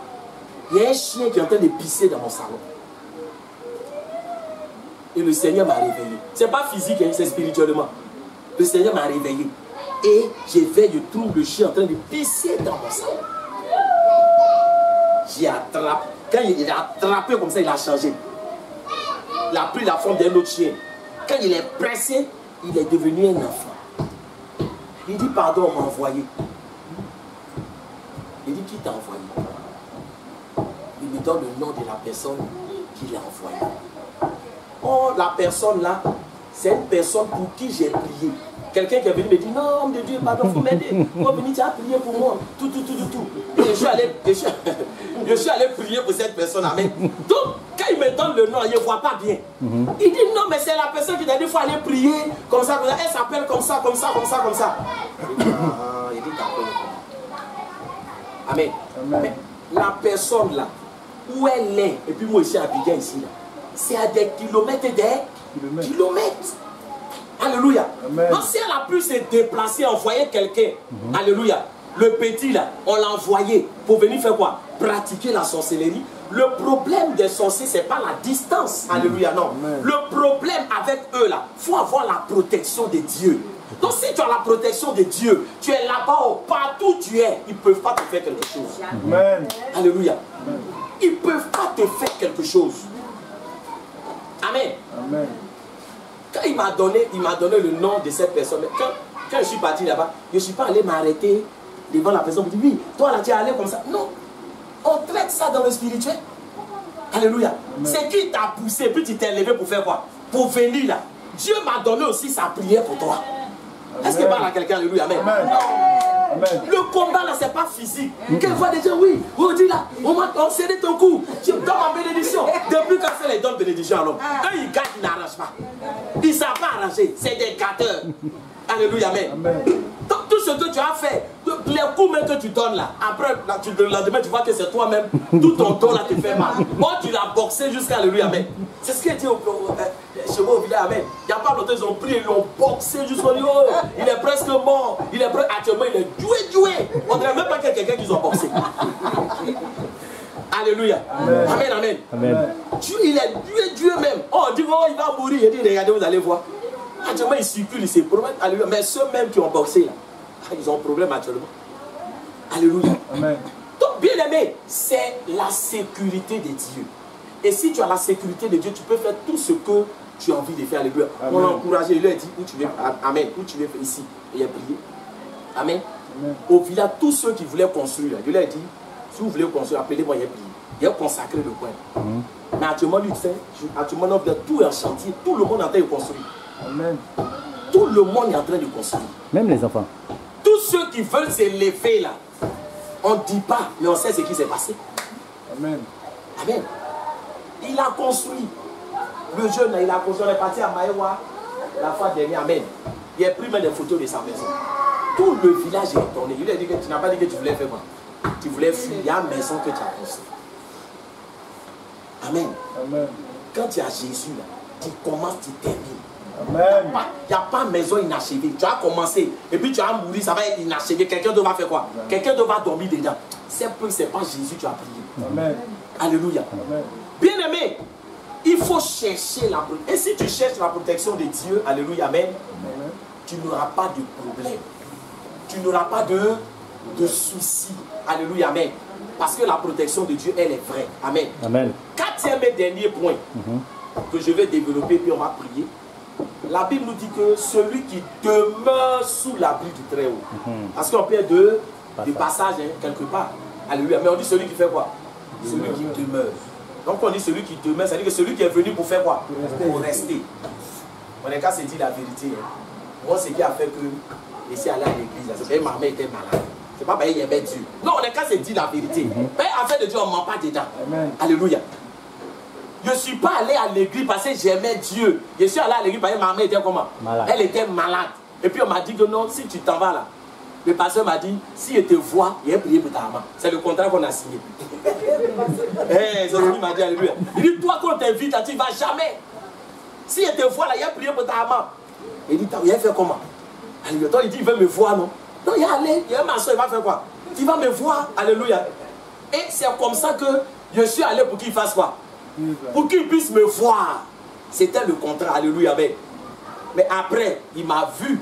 il y a un chien qui est en train de pisser dans mon salon. Et le Seigneur m'a réveillé. Ce n'est pas physique, hein, c'est spirituellement. Le Seigneur m'a réveillé. Et je trouve le chien en train de pisser dans mon salon. J'ai attrapé. Quand il a attrapé comme ça, il a changé. Il a pris la forme d'un autre chien. Quand il est pressé, il est devenu un enfant. Il dit pardon, on m'a envoyé. Il dit qui t'a envoyé? Il me donne le nom de la personne qui l'a envoyé. Oh, la personne là, c'est une personne pour qui j'ai prié. Quelqu'un qui est venu me dire, non, homme de Dieu, pardon, il faut m'aider. Faut venir, tu as prié pour moi. Tout. Et je suis allé prier pour cette personne. Amen. Donc, quand il me donne le nom, il ne voit pas bien. Il dit, non, mais c'est la personne qui t'a dit, il faut aller prier. Comme ça. Elle s'appelle comme ça. Il dit, d'accord. Amen. Mais la personne là, où elle est, et puis moi aussi à Abidjan ici, là, c'est à des kilomètres et des kilomètres. Alléluia. Donc si elle a pu se déplacer, envoyer quelqu'un, alléluia, le petit là, on l'a envoyé pour venir faire quoi? Pratiquer la sorcellerie. Le problème des sorciers, ce n'est pas la distance. Alléluia, non. Le problème avec eux là, il faut avoir la protection de Dieu. Donc si tu as la protection de Dieu, tu es là-bas, partout où tu es, ils ne peuvent pas te faire quelque chose. Amen. Alléluia. Ils ne peuvent pas te faire quelque chose. Amen. Amen. Quand il m'a donné le nom de cette personne, quand je suis parti là-bas, je ne suis pas allé m'arrêter devant la personne pour dire oui, toi là tu es allé comme ça. Non. On traite ça dans le spirituel. Alléluia. C'est qui t'a poussé, puis tu t'es levé pour faire quoi? Pour venir là. Dieu m'a donné aussi sa prière pour toi. Est-ce qu'il parle à quelqu'un? Alléluia. Amen. Amen. Le combat là, c'est pas physique. Quelquefois des gens, oui, on dit là, on cédé ton coup, tu donnes ma bénédiction. Depuis quand c'est les dons de bénédiction à l'homme, eux ils gâtent, ils n'arrangent pas. Ils ne savent pas arranger, c'est des gâteurs. Alléluia, amen. Donc tout ce que tu as fait, les coups même que tu donnes là, après le lendemain tu vois que c'est toi-même, tout ton dos là te fait mal. Moi tu l'as boxé jusqu'à alléluia, amen. C'est ce qu'il dit chez moi au village, amen. Il n'y a pas longtemps, ils ont pris, ils l'ont boxé jusqu'au niveau. Il est presque mort. Actuellement il est doué. On ne dirait même pas qu'il y a quelqu'un qu'ils ont boxé. Alléluia. Amen. Dieu, il est Dieu même. Oh, on dit, oh, il va mourir. Il dit, regardez, vous allez voir. Actuellement, il circule, il se promène. Alléluia. Mais ceux même qui ont boxé, là, ils ont un problème actuellement. Alléluia. Amen. Donc, bien aimé, c'est la sécurité de Dieu. Et si tu as la sécurité de Dieu, tu peux faire tout ce que tu as envie de faire. Alléluia. On l'a encouragé. Il lui a dit, où tu veux, amen, où tu veux faire ici. Et il a prié. Amen. Au village, tous ceux qui voulaient construire, il lui a dit, si vous voulez construire, appelez-moi, il a prié. Il a consacré le coin. Mais actuellement, lui, actuellement, tout est en chantier. Tout le monde est en train de construire. Amen. Tout le monde est en train de construire. Même les enfants. Tous ceux qui veulent se lever là, on ne dit pas, mais on sait ce qui s'est passé. Amen. Amen. Il a construit. Le jeune là, il a construit. On est parti à Maïwa la fois dernière. Amen. Il a pris même des photos de sa maison. Tout le village est tourné. Il lui a dit que tu n'as pas dit que tu voulais faire quoi? Tu voulais fuir. Il y a une maison que tu as construite. Amen. Amen. Quand tu as Jésus là, tu commences, tu termines. Amen. Il n'y a pas de maison inachevée. Tu as commencé et puis tu as mouru, ça va être inachevé. Quelqu'un doit faire quoi? Quelqu'un doit dormir dedans. C'est peu, c'est pas Jésus, tu as prié. Amen. Alléluia. Amen. Bien aimé, il faut chercher la protection. Et si tu cherches la protection de Dieu, alléluia, amen, tu n'auras pas de problème. Tu n'auras pas de soucis. Alléluia, amen. Parce que la protection de Dieu, elle est vraie. Amen. Amen. Quatrième et dernier point que je vais développer, puis on va prier. La Bible nous dit que celui qui demeure sous l'abri du Très-Haut. Parce qu'on peut de passage hein, quelque part. Alléluia. Mais on dit celui qui fait quoi? Celui qui demeure. Donc on dit celui qui demeure, ça veut dire que celui qui est venu pour faire quoi? Pour rester. On est qu'à se dire la vérité. Hein. Moi, ce qui a fait que ici aller à l'église, c'est que ma mère était malade. C'est pas parce qu'il aimait Dieu. Non, on est qu'à se dire la vérité. Mais en fait de Dieu, on ne ment pas dedans. Amen. Alléluia. Je ne suis pas allé à l'église parce que j'aimais Dieu. Je suis allé à l'église parce que ma mère était comment? Malade. Elle était malade. Et puis on m'a dit que non, si tu t'en vas là, le pasteur m'a dit, si je te vois, il a prié pour ta maman. C'est le contrat qu'on a signé. C'est ce qu'il m'a dit, alléluia. Il dit, toi qu'on t'invite, tu ne vas jamais. Si je te vois là, il a prié pour ta maman. Il dit, il a fait comment? Alléluia. Toi, il dit, il veut me voir, non? Non, il est allé, il est ma soeur, il va faire quoi? Il va me voir, alléluia. Et c'est comme ça que je suis allé pour qu'il fasse quoi? Pour qu'il puisse me voir. C'était le contrat, alléluia. Mais après, il m'a vu,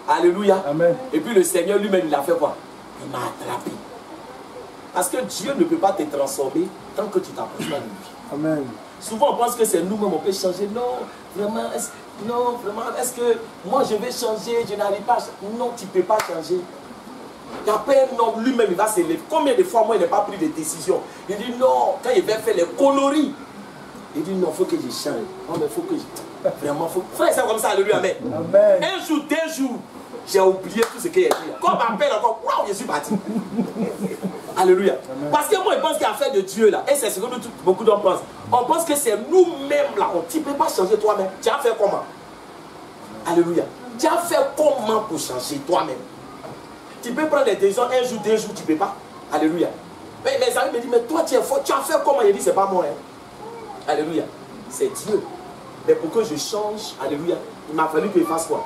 alléluia. Amen. Et puis le Seigneur lui-même, il a fait quoi? Il m'a attrapé. Parce que Dieu ne peut pas te transformer tant que tu t'approches pas de lui. Amen. Souvent, on pense que c'est nous-mêmes, on peut changer. Non, vraiment, est-ce que moi je vais changer, je n'arrive pas à changer. Non, tu ne peux pas changer. Il n'y a pas un homme, lui-même, il va se lever. Combien de fois, moi, il n'a pas pris de décision? Il dit non, quand il va faire les coloris, il dit non, il faut que je change. Non, mais il faut que je... Vraiment, faut... Frère, c'est comme ça, alléluia, amen. Amen. Un jour, 2 jours, j'ai oublié tout ce qu'il a dit. Quand on m'appelle encore, waouh, je suis parti. Alléluia. Amen. Parce que moi, je pense qu'il y a affaire de Dieu là. Et c'est ce que nous, beaucoup d'hommes pensent. On pense que c'est nous-mêmes là. Tu ne peux pas changer toi-même. Tu as fait comment? Alléluia. Tu as fait comment pour changer toi-même? Tu peux prendre des décisions 1 jour, 2 jours, tu ne peux pas. Alléluia. Mais mes amis me disent, mais toi tu es fort. Tu as fait comment? Il dit, c'est pas moi. Hein. Alléluia. C'est Dieu. Mais pour que je change, alléluia, il m'a fallu que je fasse quoi?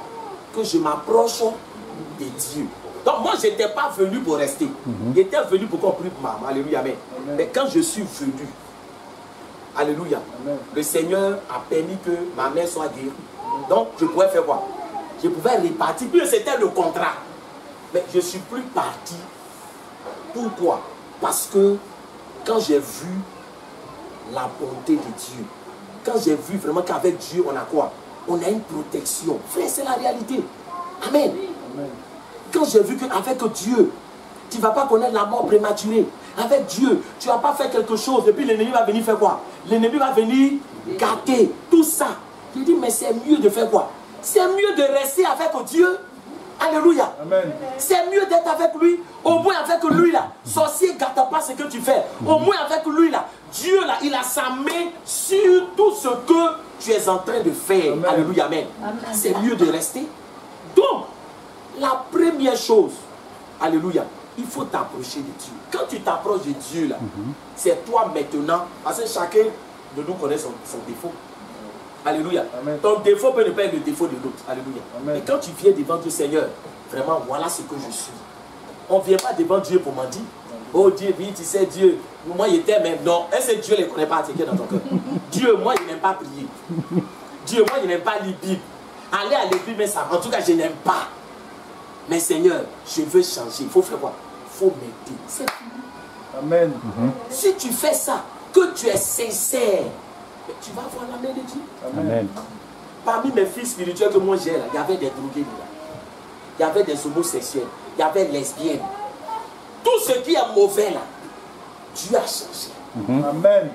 Que je m'approche de Dieu. Donc moi, je n'étais pas venu pour rester. J'étais venu pour qu'on prie pour maman. Alléluia. Amen. Mais quand je suis venu, alléluia, amen, le Seigneur a permis que ma mère soit guérie. Donc je pouvais faire quoi? Je pouvais repartir. Puis c'était le contrat. Mais je ne suis plus parti. Pourquoi? Parce que quand j'ai vu la bonté de Dieu, quand j'ai vu vraiment qu'avec Dieu, on a quoi? On a une protection. Frère, c'est la réalité. Amen. Amen. Quand j'ai vu qu'avec Dieu, tu ne vas pas connaître la mort prématurée. Avec Dieu, tu ne vas pas faire quelque chose. Et puis l'ennemi va venir faire quoi? L'ennemi va venir gâter tout ça. Je dis, mais c'est mieux de faire quoi? C'est mieux de rester avec Dieu. Alléluia. C'est mieux d'être avec lui. Au moins avec lui là, sorcier ne gâte pas ce que tu fais. Au moins avec lui là, Dieu là, il a sa main sur tout ce que tu es en train de faire. Amen. Alléluia. Amen. C'est mieux de rester. Donc, la première chose, alléluia, il faut t'approcher de Dieu. Quand tu t'approches de Dieu là, c'est toi maintenant, parce que chacun de nous connaît son défaut. Alléluia. Amen. Ton défaut peut ne pas être le défaut de l'autre. Alléluia. Amen. Et quand tu viens devant Dieu, Seigneur, vraiment, voilà ce que je suis. On ne vient pas devant Dieu pour mentir. Oh Dieu, oui, tu sais, Dieu, moi, il était même. Non, est-ce que Dieu ne les connaît pas dans ton cœur? Dieu, moi, je n'aime pas prier. Dieu, moi, je n'aime pas lire Bible. Aller à l'église, mais ça, en tout cas, je n'aime pas. Mais Seigneur, je veux changer. Il faut faire quoi? Il faut m'aider. C'est tout. Amen. Si tu fais ça, que tu es sincère, tu vas voir la main de Dieu. Amen. Parmi mes fils spirituels que moi j'ai là, il y avait des drogués là. Il y avait des homosexuels. Il y avait lesbiennes. Tout ce qui est mauvais là, Dieu a changé. Amen.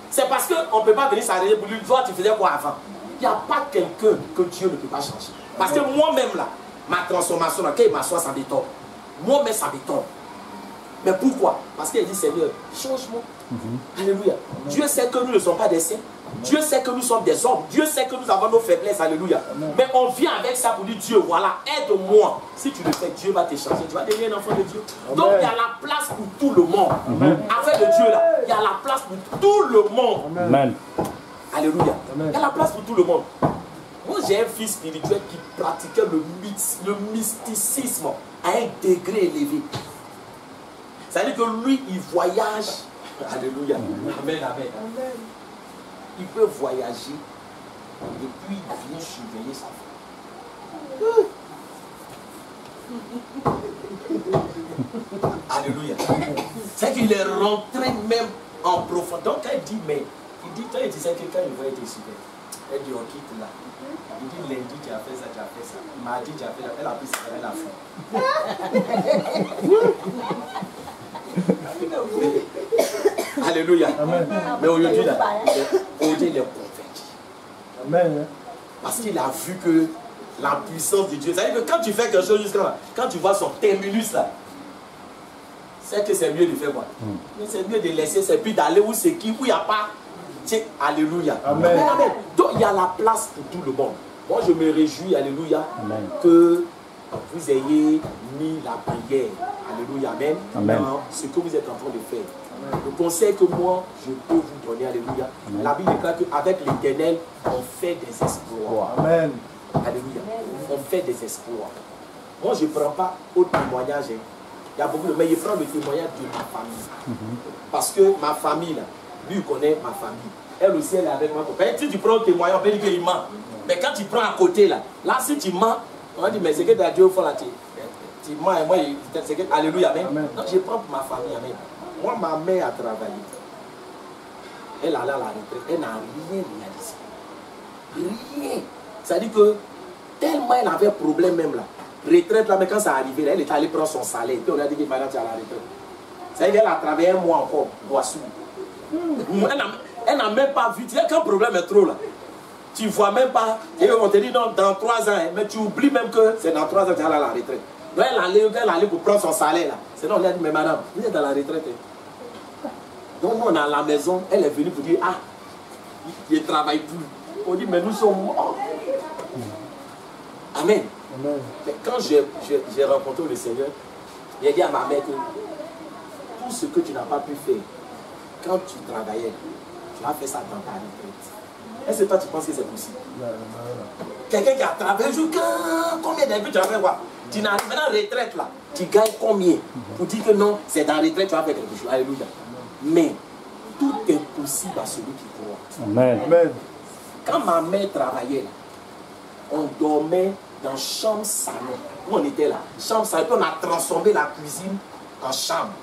C'est parce qu'on ne peut pas venir s'arrêter pour lui. Toi, tu faisais quoi avant? Il n'y a pas quelqu'un que Dieu ne peut pas changer. Parce que moi-même là, ma transformation là, quand il m'assoit, ça m'étonne. Moi-même, ça m'étonne. Mais pourquoi? Parce qu'il dit, Seigneur, change-moi. Alléluia. Dieu sait que nous ne sommes pas des saints. Dieu sait que nous sommes des hommes. Dieu sait que nous avons nos faiblesses. Alléluia. Amen. Mais on vient avec ça pour dire, Dieu, voilà, aide-moi. Si tu le fais, Dieu va te changer. Tu vas devenir un enfant de Dieu. Amen. Donc il y a la place pour tout le monde. Avec le Dieu là, il y a la place pour tout le monde. Amen. Alléluia. Amen. Il y a la place pour tout le monde. Moi, j'ai un fils spirituel qui pratiquait le mysticisme à un degré élevé. C'est-à-dire que lui, il voyage. Alléluia. Amen, amen. Il peut voyager et puis il vient surveiller sa femme. Alléluia. C'est qu'il est rentré même en profondeur. Donc, quand il dit, mais il dit, toi, il disait que quand il voyait tes super, Elle dit, on quitte là. Il dit, lundi, tu as fait ça, tu as fait ça. Mardi, tu as fait ça. Elle a pris ça, elle a fait. Alléluia. Amen. Mais aujourd'hui, là, aujourd'hui, il est convaincu. Amen. Parce qu'il a vu que la puissance de Dieu. C'est-à-dire que quand tu fais quelque chose jusqu'à là, quand tu vois son terminus là, c'est que c'est mieux de faire quoi. Mais c'est mieux de laisser, c'est plus d'aller où c'est qui, où il n'y a pas. Tiens, alléluia. Amen. Amen. Donc il y a la place pour tout le monde. Moi je me réjouis, alléluia, Amen. que vous ayez mis la prière, alléluia, amen, Amen. dans ce que vous êtes en train de faire. Le conseil que moi je peux vous donner, alléluia, Amen. la Bible déclare qu'avec l'Éternel, on fait des exploits. Amen. Alléluia. On fait des exploits. Moi je ne prends pas au témoignage. Hein. Il y a beaucoup de... Mais je prends le témoignage de ma famille. Parce que ma famille, là, lui, il connaît ma famille. Elle aussi, elle est avec moi. Si tu prends le témoignage, on peut dire qu'il ment. Mais quand tu prends à côté, là, si tu mens, on va dire, mais c'est que Dieu fait là, tu mens et moi, c'est que... Alléluia, amen. Non, je prends pour ma famille, amen. Moi, ma mère a travaillé. Elle allait à la retraite. Elle n'a rien réalisé. Rien. C'est-à-dire que tellement elle avait problème même là. Retraite là, mais quand ça arrivait, là, elle était allée prendre son salaire. Puis on a dit que maintenant tu es à la retraite. C'est-à-dire qu'elle a travaillé un mois encore, voici. Elle n'a même pas vu. Tu sais, quand le problème est trop là, tu ne vois même pas. Et on te dit non, dans 3 ans, hein, mais tu oublies même que c'est dans 3 ans que tu es allée à la retraite. Donc elle allait pour prendre son salaire là. Sinon on lui a dit, mais madame, vous êtes à la retraite. Hein. Donc nous on est à la maison, elle est venue pour dire, ah, il ne travaille plus. On dit, mais nous sommes morts. Amen. Amen. Mais quand j'ai rencontré le Seigneur, il a dit à ma mère que tout ce que tu n'as pas pu faire quand tu travaillais, tu as fait ça dans ta retraite. Est-ce que toi tu penses que c'est possible? Quelqu'un qui a travaillé jusqu'à combien d'années tu as fait quoi? Tu n'arrives pas dans la retraite là, tu gagnes combien? Pour dire que non, c'est dans la retraite tu vas faire quelque chose. Alléluia. Mais tout est possible à celui qui croit. Amen. Amen. Quand ma mère travaillait là, on dormait dans chambre salon. Où on était là, chambre salon. Puis on a transformé la cuisine en chambre.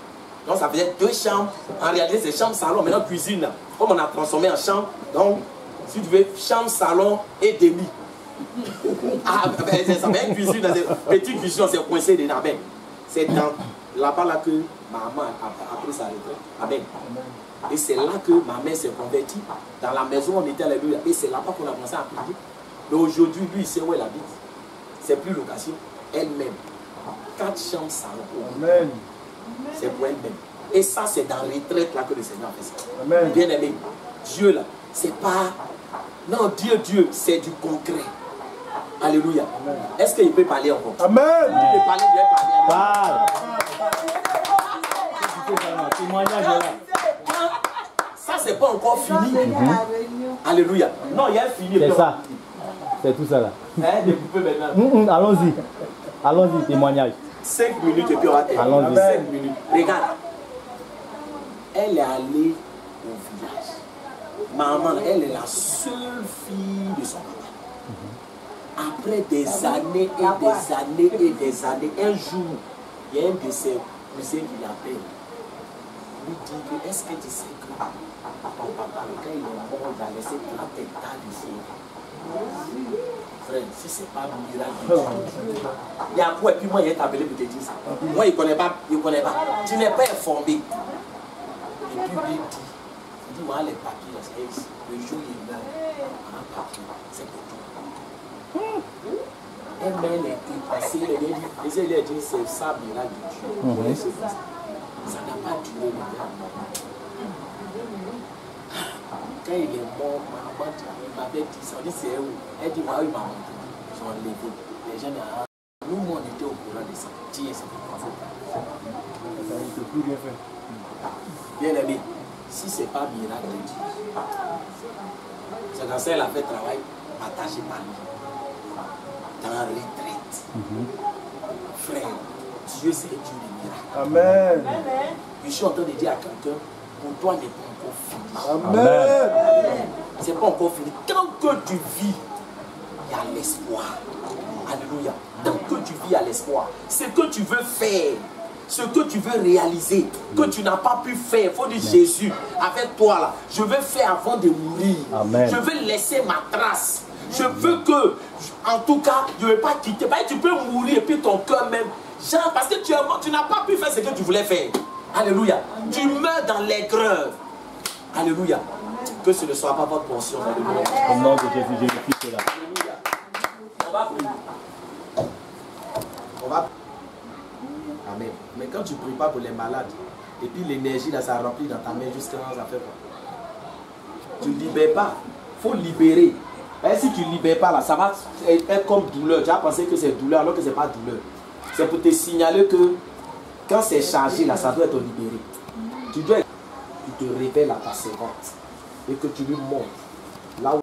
Donc ça faisait 2 chambres. En réalité c'est chambre salon, maintenant cuisine là. Comme on a transformé en chambre, donc si tu veux, chambre salon et demi. Ah, ben, ça fait une cuisine, petite cuisine, c'est coincé dedans. Ben, c'est dans là-bas là que maman a pris sa retraite. Amen. Et c'est là que ma mère s'est convertie. Dans la maison, on était alléluia. Et c'est là-bas qu'on a commencé à prier. Mais aujourd'hui, lui, il sait où elle habite. C'est plus location. Elle-même. 4 chambres salon. Amen. C'est pour elle-même. Et ça, c'est dans la retraite là que le Seigneur a fait ça. Amen. Bien aimé. Dieu là, c'est pas. Non, Dieu, c'est du concret. Alléluia. Est-ce qu'il peut parler encore? Amen. Il peut parler, il peut parler. Parle. Témoignage là. Ça, c'est pas encore fini. Alléluia. Non, il y a fini. C'est ça. C'est tout ça là. Hein, découpez maintenant. Allons-y. Allons-y, témoignage. 5 minutes et puis on va terminer. Allons-y. 5 minutes. Regarde. Elle est allée au village. Maman, elle est la seule fille de son papa. Après des années et des années et des années, un jour, il y a un de ses cousins qui l'appelle. Lui dit que est-ce que tu sais que ton papa, quand il est mort, il a laissé 30 hectares ici. Frère, si ce n'est pas un miracle, il y a quoi? Et puis moi, il est appelé pour te dire ça. Moi, il ne connaît pas. Tu n'es pas informé. Et puis lui dit, moi, les papiers, le jour où il meurt, un papier, c'est pour toi. Elle est passée, elle a dit, c'est ça, miracle de Dieu. Ça n'a pas duré le temps. Quand il est mort, maman m'avait dit ça. On dit c'est où? Elle dit, moi, oui, maman. Ils sont enlevés. Les gens disent, nous, on était au courant de ça. Tiens, c'est pour toi. Ça ne plus bien fait. Bien aimé, si ce n'est pas miracle de Dieu, c'est dans ça qu'elle a fait travail, partagé par lui. Dans la retraite. Frère, Dieu c'est Dieu de miracle. Amen. Je suis en train de dire à quelqu'un, pour toi n'est pas encore fini. Amen. C'est pas encore fini. Tant que tu vis, il y a l'espoir. Alléluia. Tant que tu vis, il y a l'espoir. Ce que tu veux faire, ce que tu veux réaliser, que tu n'as pas pu faire. Il faut dire Jésus, avec toi là, je veux faire avant de mourir. Amen. Je veux laisser ma trace. Je veux que, en tout cas, je ne vais pas quitter. Tu peux mourir et puis ton cœur même. Genre, parce que tu n'as pas pu faire ce que tu voulais faire. Alléluia. Tu meurs dans l'aigreur. Alléluia. Que ce ne soit pas votre portion. Alléluia. Au nom de Jésus, je vérifie cela. Alléluia. On va prier. On va. Amen. Mais quand tu ne pries pas pour les malades, et puis l'énergie là, ça remplit dans ta main jusqu'à ça fait quoi? Tu ne libères pas. Il faut libérer. Et si tu ne libères pas là, ça va être comme douleur. Tu as pensé que c'est douleur alors que ce n'est pas douleur. C'est pour te signaler que quand c'est chargé là, ça doit être libéré. Tu dois, tu te révèles à ta servante et que tu lui montres là où